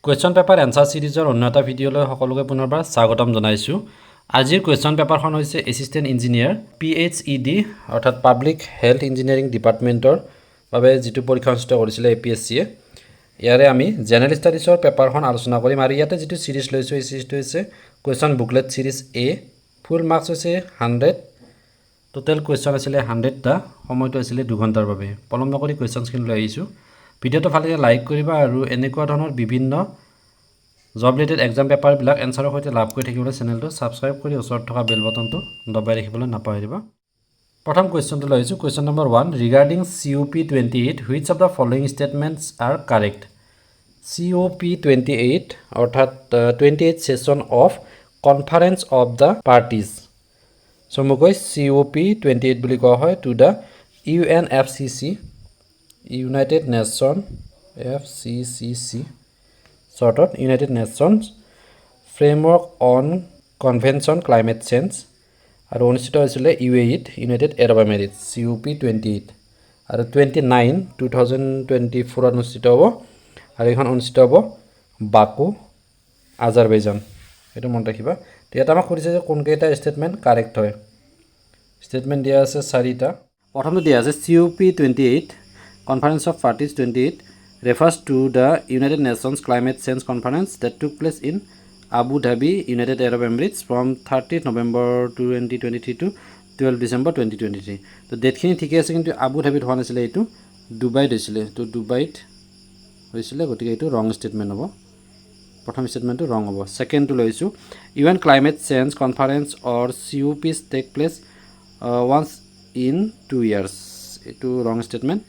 Question paper answer সিৰিজৰ অন্য এটা ভিডিঅ'লৈ সকলোকে পুনৰবাৰ স্বাগতম জনাইছোঁ। আজিৰ কুৱেশ্যন পেপাৰখন হৈছে এছিষ্টেণ্ট ইঞ্জিনিয়াৰ PHED অৰ্থাৎ পাব্লিক হেল্থ ইঞ্জিনিয়াৰিং ডিপাৰ্টমেণ্টৰ বাবে যিটো পৰীক্ষা অনুষ্ঠিত কৰিছিলে APSCয়ে। ইয়াৰে আমি জেনেৰেল ষ্টাডিজৰ পেপাৰখন আলোচনা কৰিম আৰু ইয়াতে যিটো সিৰিজ লৈছোঁ এই সিৰিজটো হৈছে question booklet series A। Full marks হৈছে 100। টোটেল কুৱেশ্যন আছিলে 100টা। সময়টো আছিলে 2 ঘণ্টাৰ বাবে। পলম নকৰি কুৱেশ্যনছখিনি লৈ আহিছোঁ। ভিডিঅ'টো ভালকৈ লাইক কৰিবা আৰু এনেকুৱা ধৰণৰ বিভিন্ন জব ৰিলেটেড এক্সাম পেপাৰবিলাক এনচাৰৰ সৈতে লাভ কৰি থাকিবলৈ চেনেলটো ছাবস্ক্ৰাইব কৰি ওচৰত থকা বেল বটনটো দবাই ৰাখিবলৈ নাপাহৰিবা। প্ৰথম কুৱেশ্যনটো লৈ আহিছোঁ। Question number 1 regarding COP28 which of the following statements are correct. COP28 অৰ্থাৎ 28 session of conference of the parties. চমুকৈ COP28 বুলি কোৱা হয় to the UNFCCC united nation FCCC চৰ্টত united nations framework on convention climate change আৰু অনুষ্ঠিত হৈছিলে UAEত United Arab emirates COP28 আৰু 29 2024 অনুষ্ঠিত হ'ব আৰু এইখন অনুষ্ঠিত হ'ব বাকু আজাৰবাইজান। এইটো মনত ৰাখিবা। তো ইয়াত আমাক সুধিছে যে কোনকেইটা ষ্টেটমেণ্ট কাৰেক্ট হয়। ষ্টেটমেণ্ট দিয়া আছে 4টা। প্ৰথমটো দিয়া আছে COP28 Conference of Parties 28 refers to the United Nations Climate Change Conference that took place in Abu Dhabi, United Arab Emirates from 30th November 2023 to 12 December 2023. তো ডেটখিনি ঠিকে আছে, কিন্তু আবু ধাবিত হোৱা নাছিলে, এইটো ডুবাইত হৈছিলে। তো ডুবাইত হৈছিলে, গতিকে এইটো ৰং ষ্টেটমেণ্ট হ'ব। প্ৰথম ষ্টেটমেণ্টটো ৰং হ'ব। ছেকেণ্ডটো লৈছোঁ UN Climate Change Conference or COPs take place once in 2 years. এইটো ৰং ষ্টেটমেণ্ট।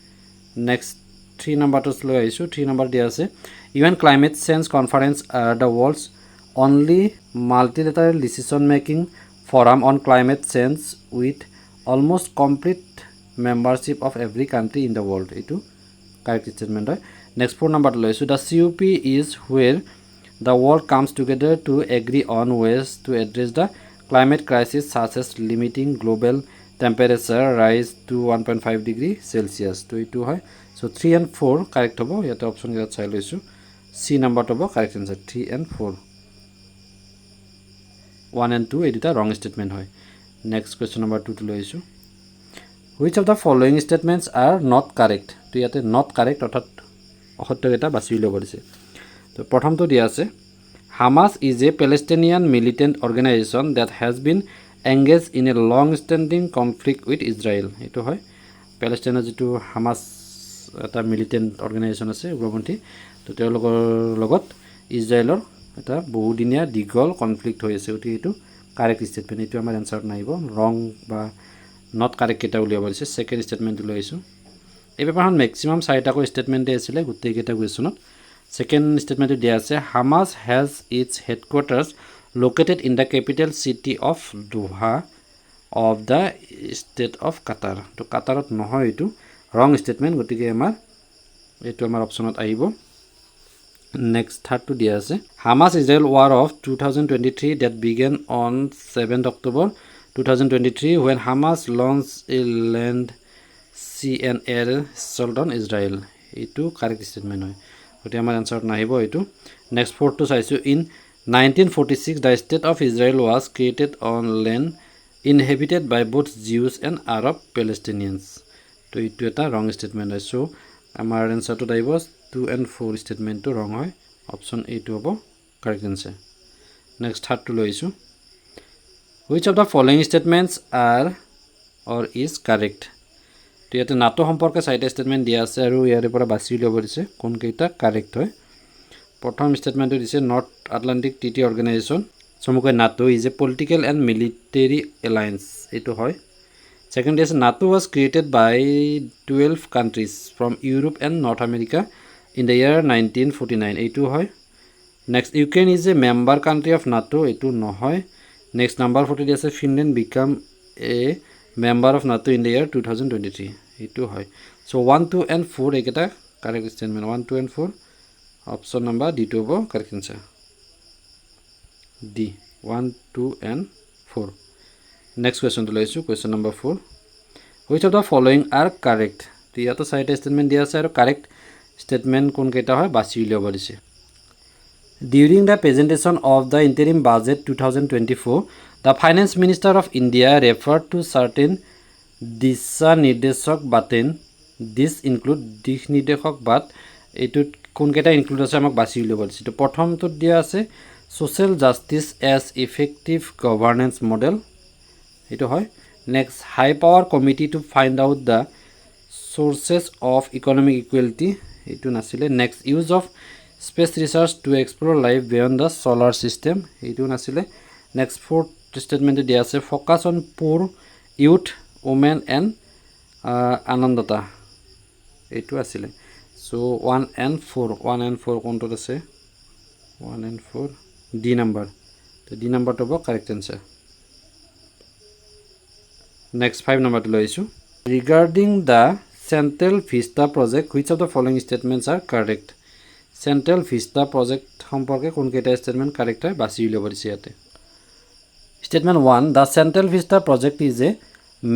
নেক্সট 3 নম্বৰটো লৈ আহিছোঁ। 3 নম্বৰ দিয়া আছে UN Climate Change Conference are the world's only multilateral decision making forum on climate change with almost complete membership of every country in the world. এইটো correct statement হয়। Next 4 নম্বৰটো লৈ আহিছোঁ the COP is where the world comes together to agree on ways to address the climate crisis such as limiting global temperature rise to 1.5 degree Celsius. তো এইটো হয়। So 3 and 4 correct হ'ব। ইয়াতে option কেইটা চাই লৈছোঁ। চি নম্বৰটো হ'ব কাৰেক্ট এনচাৰ 3 and 4। 1 and 2 এই দুটা ৰং ষ্টেটমেণ্ট হয়। নেক্সট কুৱেশ্যন নম্বৰ 2টো লৈ আহিছোঁ। Which of the following statements are not correct. তো ইয়াতে নট কাৰেক্ট অৰ্থাৎ অসত্যকেইটা বাছি উলিয়াব দিছে। তো প্ৰথমটো দিয়া আছে Hamas is a Palestinian militant organisation that has been engage in a long standing conflict with Israel. এইটো হয়। পেলেষ্টাইনৰ যিটো হামাছ এটা মিলিটেণ্ট অৰ্গেনাইজেশ্যন আছে, উগ্ৰপন্থী, তো তেওঁলোকৰ লগত ইজৰাইলৰ এটা বহুদিনীয়া দীঘল কনফ্লিক্ট হৈ আছে। গতিকে এইটো কাৰেক্ট ষ্টেটমেণ্ট। এইটো আমাৰ এনচাৰত নাহিব। ৰং বা নট কাৰেক্ট কেইটা উলিয়াব দিছে। ছেকেণ্ড ষ্টেটমেণ্টটো লৈ আহিছোঁ। এই পেপাৰখন মেক্সিমাম 4টাকৈ ষ্টেটমেণ্টেই আছিলে গোটেইকেইটা কুৱেশ্যনত। ছেকেণ্ড ষ্টেটমেণ্টটো দিয়া আছে Hamas has its headquarters located in the capital city of Doha of the state of Qatar. তো কাটাৰত নহয়, এইটো ৰং ষ্টেটমেণ্ট। গতিকে এইটো আমাৰ অপশ্যনত আহিব। নেক্সট থাৰ্ডটো দিয়া আছে Hamas Israel war of 2023 that began on 7th October 2023 when Hamas launched a land, sea and air assault on Israel. এইটো কাৰেক্ট ষ্টেটমেণ্ট হয়। গতিকে আমাৰ এনচাৰত নাহিব এইটো। নেক্সট 4টো চাইছোঁ in 1946 the state of Israel was created on land inhabited by both Jews and Arab Palestinians. তো এইটো এটা ৰং ষ্টেটমেণ্ট হয়। চ' আমাৰ এনচাৰটোত আহিব 2 and 4 ষ্টেটমেণ্টটো ৰং হয়। অপশ্যন এইটো হ'ব কাৰেক্ট এনচাৰ। নেক্সট থাৰ্ডটো লৈ আহিছোঁ which of the following statements are or is correct. তো ইয়াতে নাটো সম্পৰ্কে 4টা ষ্টেটমেণ্ট দিয়া আছে আৰু ইয়াৰে পৰা বাছি উলিয়াব দিছে কোনকেইটা কাৰেক্ট হয়। প্ৰথম ষ্টেটমেণ্টটো দিছে নৰ্থ আটলাণ্টিক ট্ৰিটি অৰ্গেনাইজেশ্যন, চমুকৈ NATO is a political and military alliance. এইটো হয়। ছেকেণ্ড দিছে NATO was created by 12 countries from Europe and North America in the year 1949। এইটো হয়। Next Ukraine is a member country of NATO. এইটো নহয়। Next number 40 দি আছে Finland became a member of NATO in the year 2023। এইটো হয়। So' 1, 2 and 4 এইকেইটা correct statement. 1, 2 and 4 option number ডিটো হ'ব correct answer. D 1, 2 and 4। Next কুৱেশ্যনটো লৈ আহিছোঁ। Question number 4 which of the following are correct. তো ইয়াতো 4টা ষ্টেটমেণ্ট দিয়া আছে আৰু কাৰেক্ট ষ্টেটমেণ্ট কোনকেইটা হয় বাছি উলিয়াব দিছে। During the presentation of the interim budget 2024, the Finance Minister of India referred to certain Disha Nirdeshok Baten. This include Dish Nirdeshok Bat. এইটোত কোনকেইটা ইনক্লুড আছে আমাক বাছি উলিয়াব দিছে তো প্ৰথমটোত দিয়া আছে social justice as effective governance model এইটো হয় next high power committee to find out the sources of economic equality এইটো নাছিলে next use of space research to explore life beyond the solar system এইটো নাছিলে নেক্সট ফ'ৰ্থ ষ্টেটমেণ্টটো দিয়া আছে focus on poor youth women and আনন্দতা এইটো আছিলে So 1 and 4 কোনটোত আছে 1 and 4 D number তো D number to correct answer next 5 number to loisu regarding the Central Vista project which of the following statements are correct Central Vista project সম্পর্কে কোন কেটা statement correct হয় বাছি উলিয়াব দিছে ইয়াতে statement 1 the Central Vista project is a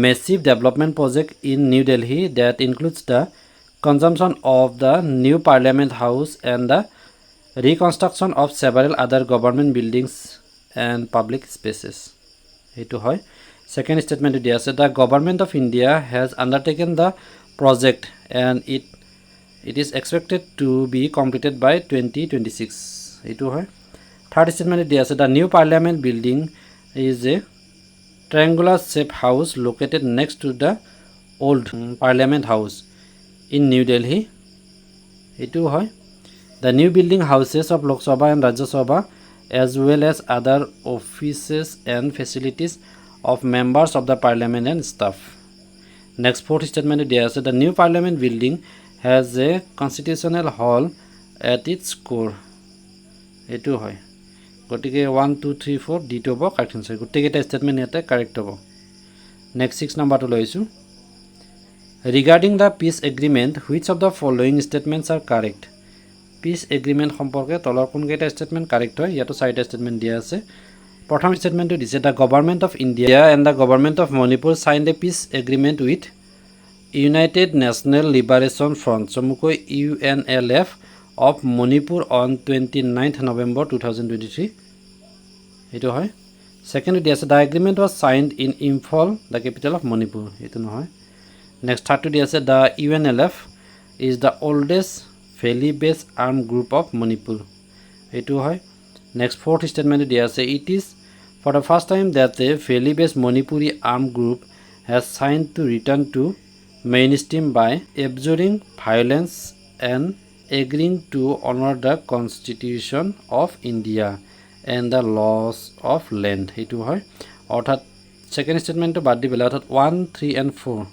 massive development project in New Delhi that includes the consumption of the new Parliament House and the reconstruction of several other government buildings and public spaces. Etu hoy. Second statement dia ase the government of India has undertaken the project and it is expected to be completed by 2026. Etu hoy. Third statement dia ase the new Parliament building is a triangular shaped house located next to the old Parliament House in New Delhi. Etu hoy the new building houses of Lok Sabha and Rajya Sabha as well as other offices and facilities of members of the parliament and staff. Next fourth statement there is the new parliament building has a constitutional hall at its core. Etu hoy gotike 1 2 3 4 D to bo correct answer gotike ta statement ete correct hobo. Next 6 number to loisu regarding the peace agreement which of the following statements are correct peace agreement সম্পর্কে তলৰ কোন কেটা statement correct হয় ইয়াতো চাৰিটা statement দিয়া আছে প্ৰথম statementটো দিছে the government of India and the government of Manipur signed a peace agreement with United National Liberation Front চমুকৈ UNLF of Manipur on 29th November 2023 এটো হয় second দিয়া আছে the agreement was signed in Imphal the capital of Manipur এটো নহয় next third dia ase the UNLF is the oldest valley based armed group of Manipur etu hoy next fourth statement dia ase it is for the first time that the valley based Manipuri armed group has signed to return to mainstream by abjuring violence and agreeing to honor the constitution of India and the laws of land etu hoy orthat second statement to bad dibela orthat 1 3 and 4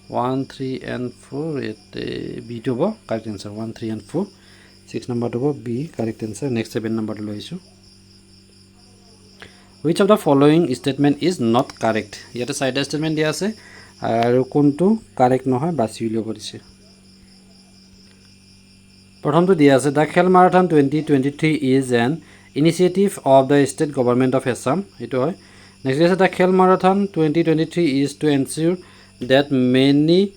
1 3 and 4 B to bo correct answer 1 3 and 4 6 number to bo B correct answer next 7 number to loisu which of the following statement is not correct yata side statement dia ase aru kontu correct nohoy basi uliabo dise prothom to dia ase the Khel Marathon 2023 is an initiative of the state government of Assam eto hoy next dia ase the Khel Marathon 2023 is to ensure that many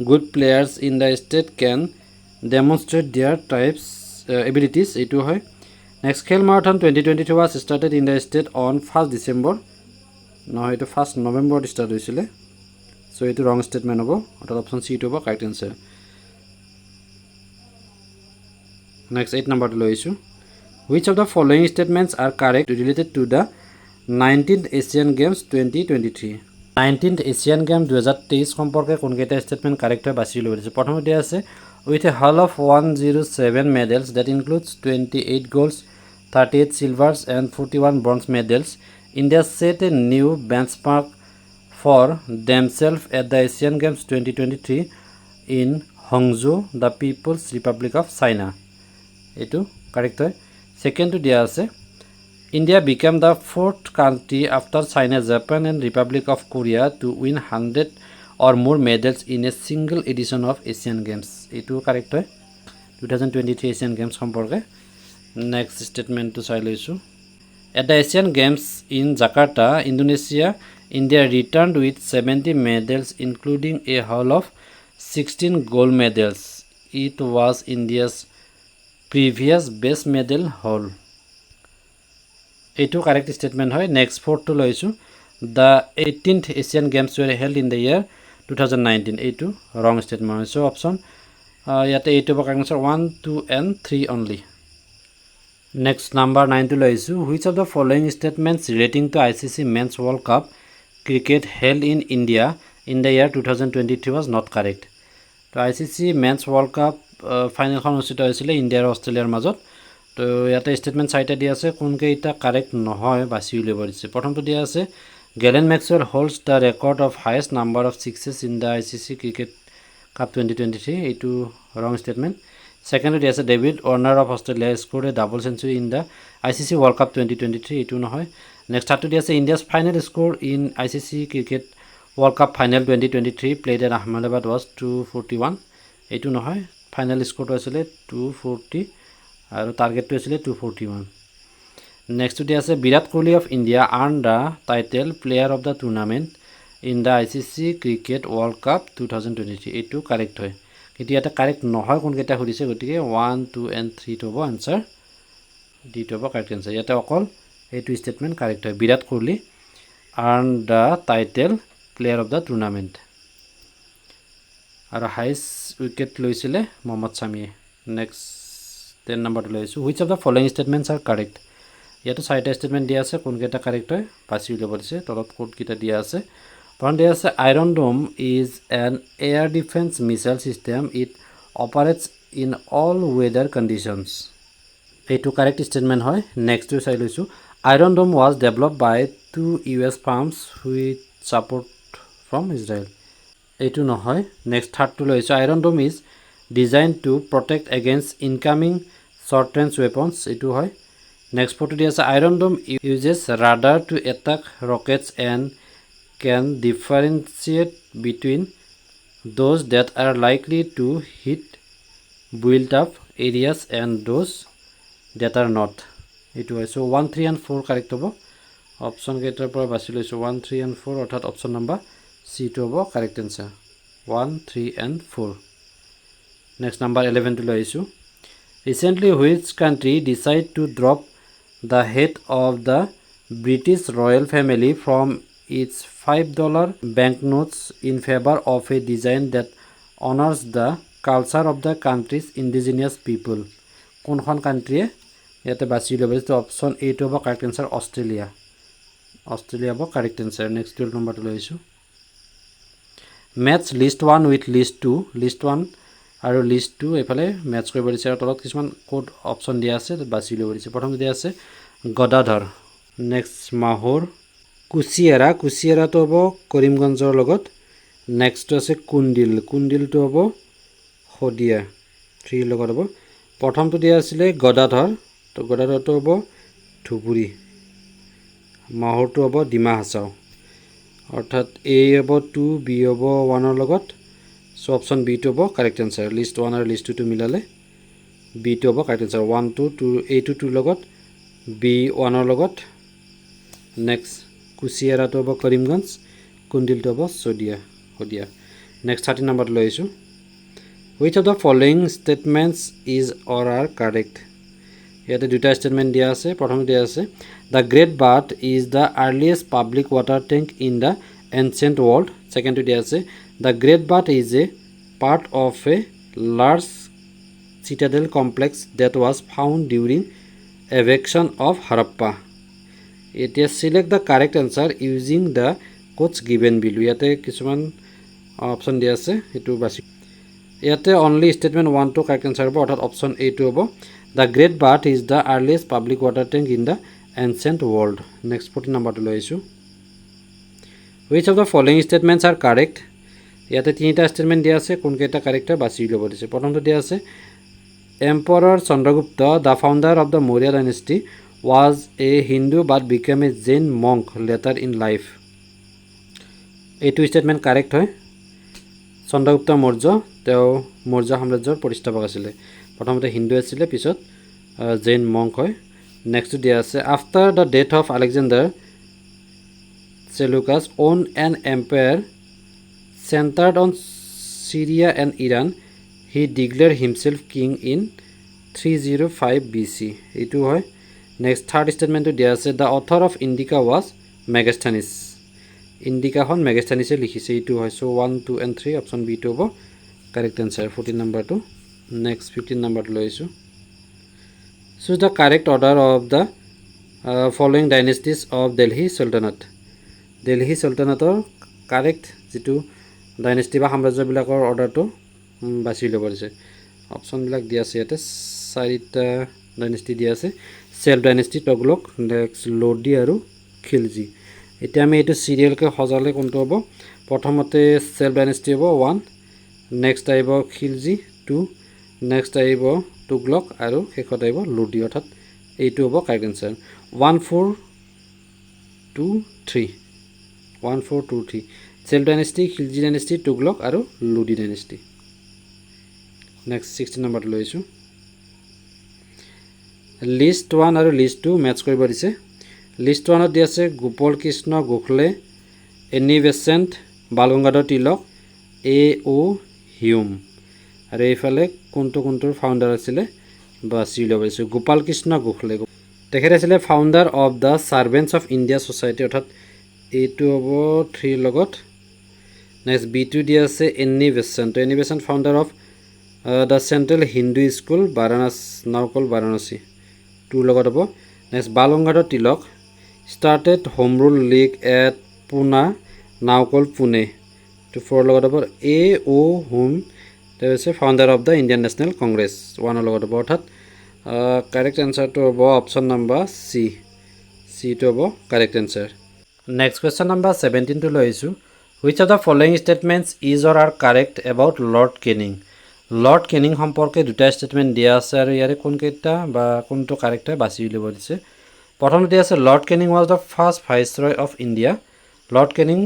good players in the state can demonstrate their types abilities etu hoy next Khel Marathon 2022 was started in the state on 1st December no etu 1st November start hoisile so etu wrong statement hobo otar option C hobo correct answer next 8 number to loisu which of the following statements are correct related to the 19th Asian Games 2023 19th Asian Games 2023 সম্পর্কে কোন কেটা statement correct হয় বাছি লব দিছে প্রথমতে আছে with a haul of 107 medals that includes 28 golds 38 silvers and 41 bronze medals India set a new benchmark for themselves at the Asian Games 2023 in Hangzhou the People's Republic of China etu correct হয় second to dia আছে India became the fourth country after China, Japan and Republic of Korea to win 100 or more medals in a single edition of Asian Games. Etu correct hoy 2023 Asian Games সম্পর্কে next statement to sai loisu at the Asian Games in Jakarta, Indonesia, India returned with 70 medals including a haul of 16 gold medals. It was India's previous best medal haul. এইটো correct statement হয় next ফ'ৰ্থটো লৈছোঁ the 18th Asian games were held in the year 2019 এইটো wrong statement হয় চ' option ইয়াতে এইটো হ'ব correct answer 1 2 and 3 only next number 9টো লৈছোঁ which of the following statements relating to ICC men's world cup cricket held in India in the year 2023 was not correct তো ICC men's world cup ফাইনেলখন অনুষ্ঠিত হৈছিলে India আৰু অষ্ট্ৰেলিয়াৰ মাজত তো ইয়াতে ষ্টেটমেণ্ট চাৰিটা দিয়া আছে কোনকেইটা কাৰেক্ট নহয় বাছি উলিয়াব দিছে প্ৰথমটো দিয়া আছে Glenn Maxwell holds the record of highest number of sixes in the ICC cricket cup 2023 এইটো ৰং ষ্টেটমেণ্ট সেকেন্ডটো দিয়া আছে David Warner of Australia scored a double century in the ICC world cup 2023 এইটো নহয় নেক্সট থাৰ্ডটো দিয়া আছে India's final score in ICC cricket world cup final 2023 played at Ahmedabad was 241 এইটো নহয় ফাইনেল স্ক'ৰটো আছিলে 240 আৰু টাৰ্গেটটো আছিলে 241 নেক্সটটো দিয়া আছে Virat Kohli of India earn the title player of the tournament in the ICC cricket world cup 2023 এইটো কাৰেক্ট হয় কিন্তু ইয়াতে কাৰেক্ট নহয় কোনকেইটা সুধিছে গতিকে 1 2 and 3 হ'ব আনচাৰ ডিটো হ'ব কাৰেক্ট আনচাৰ ইয়াতে অকল এইটো ষ্টেটমেণ্ট কাৰেক্ট হয় Virat Kohli earn the title player of the tournament আৰু হাইষ্ট উইকেট লৈছিলে মহম্মদ ছামিয়ে নেক্সট 10 নম্বৰটো লৈছোঁ which of the following statements are correct ইয়াতো চাৰিটা ষ্টেটমেণ্ট দিয়া আছে কোনকেইটা কাৰেক্ট হয় বাছি উলিয়াব দিছে তলত কোডকেইটা দিয়া আছে প্ৰথম দিয়া আছে iron dome is an air defence missile system it operates in all weather conditions এইটো কাৰেক্ট ষ্টেটমেণ্ট হয় নেক্সটটো চাই লৈছোঁ iron dome was develop by 2 US firms with support from Israel এইটো নহয় নেক্সট থাৰ্ডটো লৈছোঁ iron dome is design to protect against incoming short range weapons এইটো হয় নেক্সট ফটো দিয়া আছে iron dome uses radar to attack rockets and can differentiate between those that are likely to hit build up areas and those that are not এইটো হয় so' 1 3 and 4 correct হ'ব option কেইটাৰ পৰা বাছি লৈছোঁ 1 3 and 4 অৰ্থাৎ অপশ্যন নম্বৰ চিটো হ'ব correct answer 1 3 and 4 next number 11টো লৈ আহিছোঁ recently which country decide to drop the head of the British royal family from its $5 banknotes in favor of a design that honors the culture of the country's indigenous people কোনখন কাণ্ট্ৰিয়ে ইয়াতে বাছি ল'ব তো option এইটো হ'ব correct answer Australia হ'ব correct answer next 12 নম্বৰটো লৈ আহিছোঁ মেটছ লিষ্ট 1 উইথ লিষ্ট 1 আৰু লিষ্ট 2 এইফালে মেটচ কৰিব দিছে আৰু তলত কিছুমান কোড অপশ্যন দিয়া আছে বাছি ল'ব দিছে প্ৰথমটো দিয়া আছে গদাধৰ নেক্সট মাহুৰ কুচিয়াৰাটো হ'ব কৰিমগঞ্জৰ লগত নেক্সটটো আছে কুণ্ডিলটো হ'ব শদিয়া 3 লগত হ'ব প্ৰথমটো দিয়া আছিলে গদাধৰ তো গদাধৰটো হ'ব ধুবুৰী মাহুৰটো হ'ব ডিমা হাছাও অৰ্থাৎ A হ'ব 2 B হ'ব 1 লগত চ' অপশ্যন বিটো হ'ব কাৰেক্ট এনচাৰ লিষ্ট 1 আৰু লিষ্ট 2টো মিলালে বিটো হ'ব কাৰেক্ট এনচাৰ 1 2 A টো 2 লগত B 1 লগত নেক্সট কুচিয়াৰাটো হ'ব কৰিমগঞ্জ কুণ্ডিলটো হ'ব শদিয়া নেক্সট 30 নম্বৰটো লৈ আহিছোঁ which of the following statements is or are correct ইয়াতে দুটা ষ্টেটমেণ্ট দিয়া আছে প্ৰথমটো দিয়া আছে the great bath is the earliest public water tank in the ancient world ছেকেণ্ডটো দিয়া আছে The Great Bath is a part of a large citadel complex that was found during evacuation of Harappa. এতিয়া select the correct answer using the codes given below. ইয়াতে কিছুমান option দিয়া আছে সেইটো বাছি ইয়াতে অনলি ষ্টেটমেণ্ট 1 টো কাৰেক্ট এনচাৰ হ'ব অৰ্থাৎ অপশ্যন A টো হ'ব The Great Bath is the earliest public water tank in the ancient world. Next 14 নম্বৰটো লৈ আহিছোঁ Which of the following statements are correct? ইয়াতে তিনিটা ষ্টেটমেণ্ট দিয়া আছে কোনকেইটা কাৰেক্ট হয় বাছি ল'ব দিছে প্ৰথমটো দিয়া আছে emperor Chandragupta the founder of the Maurya dynasty was a Hindu but became a Jain monk later in life এইটো ষ্টেটমেণ্ট কাৰেক্ট হয় চন্দ্ৰগুপ্ত মৌৰ্য তেওঁ মৌৰ্য সাম্ৰাজ্যৰ প্ৰতিষ্ঠাপক আছিলে প্ৰথমতে হিন্দু আছিলে পিছত জৈন মংক হয় নেক্সটটো দিয়া আছে after the death of Alexander Seleucus owned an empire centered on Syria and Iran. He declared himself king in 305 BC. এইটো হয় নেক্সট থাৰ্ড ষ্টেটমেণ্টটো দিয়া আছে the author of Indica was Megasthenes ইণ্ডিকাখন মেগাস্থানিছে লিখিছে এইটো হয় চ' 1 2 and 3 অপশ্যন বিটো হ'ব কাৰেক্ট এনচাৰ 14 নম্বৰটো নেক্সট 15 নম্বৰটো লৈ আহিছোঁ choose the correct order of the following dynasties of Delhi sultanate Delhi চুলতানেটৰ কাৰেক্ট যিটো ডাইনেষ্টি বা সাম্ৰাজ্যবিলাকৰ অৰ্ডাৰটো বাছি ল'ব দিছে অপশ্যনবিলাক দিয়া আছে ইয়াতে 4টা ডাইনেষ্টি দিয়া আছে চেল্ফ ডাইনেষ্টি তগলক নেক্সট লোডি আৰু খিলজি এতিয়া আমি এইটো চিৰিয়েলকৈ সজালে কোনটো হ'ব প্ৰথমতে চেল্ফ ডাইনেষ্টি হ'ব 1 নেক্সট আহিব খিলজি 2 নেক্সট আহিব তুগলক আৰু শেষত আহিব লোডি অৰ্থাৎ এইটো হ'ব correct answer 1 4 2 3 1 4 2 3 self dynasty Khilji dynasty Tughlaq আৰু লোডি ডাইনেষ্টি নেক্সট 16 নম্বৰটো লৈ আহিছোঁ লিষ্ট 1 আৰু লিষ্ট 2 মেটচ কৰিব দিছে লিষ্ট 1ত দিয়া আছে Gopal Krishna Gokhale Annie Besant Balgangadhar Tilak A.O. Hume আৰু এইফালে কোনটোৰ ফাউণ্ডাৰ আছিলে বাছি ল'ব পাৰিছোঁ গোপাল কৃষ্ণ গোখলে তেখেত আছিলে founder of the servants of India society অৰ্থাৎ এইটো হ'ব 3 লগত নেক্সট বিটো দিয়া আছে Annie Besant founder of the central Hindu school Varanasi 2 লগত হ'ব next Balgangadhar Tilak started home rule league at Pune now called Pune to 4 লগত হ'ব A.O. Hume there is a founder of the Indian National Congress 1 লগত হ'ব অৰ্থাৎ কাৰেক্ট এনচাৰটো হ'ব অপশ্যন নম্বৰ C টো হ'ব correct answer next question number 17 টো লৈ আহিছোঁ which of the following statements is or are correct about Lord Canning সম্পৰ্কে দুটা ষ্টেটমেণ্ট দিয়া আছে আৰু ইয়াৰে কোনকেইটা বা কোনটো কাৰেক্ট হয় বাছি উলিয়াব দিছে প্ৰথমতে আছে lord Canning was the first viceroy of India lord Canning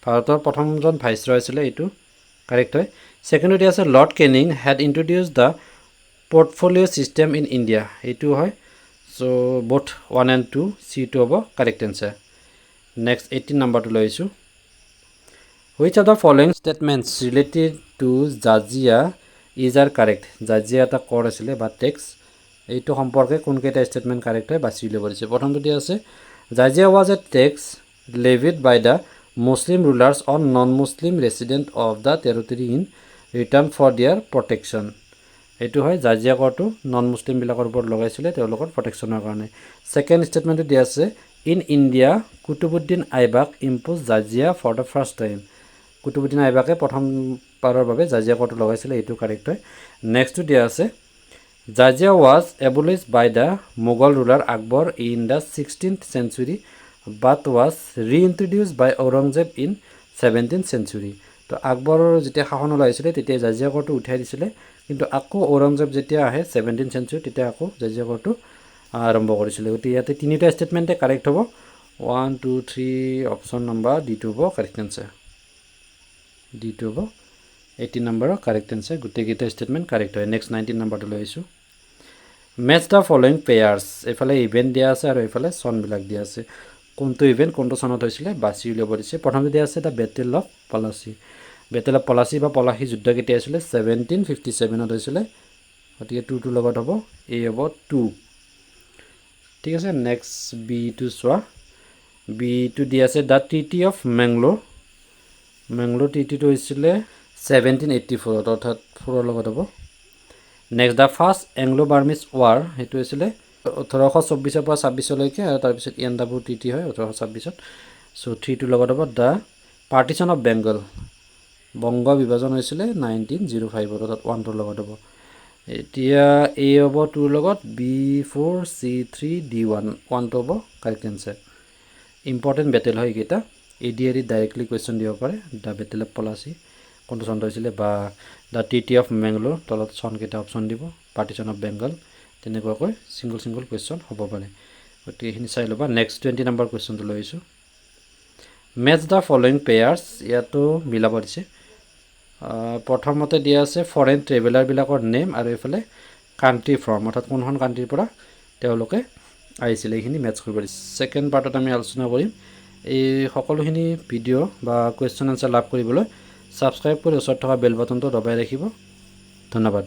ভাৰতৰ প্ৰথমজন ভাইচৰয় আছিলে এইটো কাৰেক্ট হয় ছেকেণ্ডতে আছে lord Canning head introduce the portfolio' system in India এইটো হয় চ' বোথ 1 and 2 C2 হ'ব কাৰেক্ট এনচাৰ নেক্সট 18 নম্বৰটো লৈ আহিছোঁ which of the following statements related to Jajia is are correct Jajia এটা কৰ আছিলে বা টেক্স এইটো সম্পৰ্কে কোনকেইটা ষ্টেটমেণ্ট কাৰেক্ট হয় বাছি উলিয়াব দিছে প্ৰথমটো দিয়া আছে jizya was a tax levied by the Muslim rulers on non Muslim resident of the territory in return for their protection এইটো হয় জাজিয়া কৰটো নন মুছলিমবিলাকৰ ওপৰত লগাইছিলে তেওঁলোকৰ প্ৰটেকশ্যনৰ কাৰণে ছেকেণ্ড ষ্টেটমেণ্টটো দিয়া আছে in India Qutbuddin Aibak impose jizya for the first time Qutbuddin আইবাকে প্ৰথমবাৰৰ বাবে জাজিয়া কৰটো লগাইছিলে এইটো কাৰেক্ট হয় নেক্সটটো দিয়া আছে jizya was abolished by the Mughal ruler Akbar in the 16th century but was reintroduced by Aurangzeb in 17th century তো আকবৰৰ যেতিয়া শাসনলৈ আহিছিলে তেতিয়া জাজিয়া কৰটো উঠাই দিছিলে কিন্তু আকৌ ঔৰংজেব যেতিয়া আহে 17th century তেতিয়া আকৌ জাজিয়া কৰটো আৰম্ভ কৰিছিলে গতিকে ইয়াতে তিনিটা ষ্টেটমেণ্টে কাৰেক্ট হ'ব 1 2 3 অপশ্যন নম্বৰ D2 হ'ব কাৰেক্ট এনচাৰ D2 হ'ব 18 নম্বৰৰ কাৰেক্ট এনচাৰ গোটেইকেইটা ষ্টেটমেণ্ট কাৰেক্ট হয় নেক্সট 19 নম্বৰটো লৈ আহিছোঁ মেচ দ্য ফলোয়িং পেয়াৰ্ছ এইফালে ইভেণ্ট দিয়া আছে আৰু এইফালে চনবিলাক দিয়া আছে কোনটো ইভেণ্ট কোনটো চনত হৈছিলে বাছি উলিয়াব দিছে প্ৰথমতে দিয়া আছে দ্য বেটেল অফ পলাচী বা পলাশী যুদ্ধ কেতিয়া হৈছিলে 1757ত হৈছিলে গতিকে 2 লগত হ'ব এ হ'ব 2 ঠিক আছে নেক্সট বিটো চোৱা বিটো দিয়া আছে দ্য ট্ৰিটি অফ মেংলোৰ ট্ৰিটিটো হৈছিলে 1784 অৰ্থাৎ 4 লগত হ'ব next the first Anglo Burmese war সেইটো হৈছিলে 1824 পৰা 26লৈকে আৰু তাৰপিছত ইয়াণ্ডাবু ট্ৰিটি হয় 1826ত চ' 3 লগত হ'ব the partition of Bengal Banga বিভাজন হৈছিলে 1905 অৰ্থাৎ 1 লগত হ'ব এতিয়া এ হ'ব 2 লগত B4 C3 D1 1 হ'ব কাৰেক্ট এনচাৰ ইম্পৰ্টেণ্ট বেটেল হয় এইকেইটা ADRE ডাইৰেক্টলি কুৱেশ্যন দিব পাৰে দ্য বেটেল অফ পলাচী কোনটো চনত হৈছিলে বা দ্য ট্ৰিটি অফ মেংলোৰ তলত চনকেইটা অপশ্যন দিব পাৰ্টিশ্যন অফ বেংগল তেনেকুৱাকৈ ছিংগল কুৱেশ্যন হ'ব পাৰে গতিকে এইখিনি চাই ল'বা নেক্সট 20 নম্বৰ কুৱেশ্যনটো লৈ আহিছোঁ মেচ দ্য ফলোয়িং পেয়াৰ্ছ ইয়াতো মিলাব দিছে প্ৰথমতে দিয়া আছে ফৰেইন ট্ৰেভেলাৰবিলাকৰ নেম আৰু এইফালে কাণ্ট্ৰি ফ্ৰম অৰ্থাৎ কোনখন কাণ্ট্ৰিৰ পৰা তেওঁলোকে আহিছিলে এইখিনি মেটচ কৰিব দিছে ছেকেণ্ড পাৰ্টত আমি আলোচনা কৰিম এই সকলোখিনি ভিডিঅ' বা কুৱেশ্যন এনচাৰ লাভ কৰিবলৈ ছাবস্ক্ৰাইব কৰি ওচৰত থকা বেল বাটনটো দবাই ৰাখিব ধন্যবাদ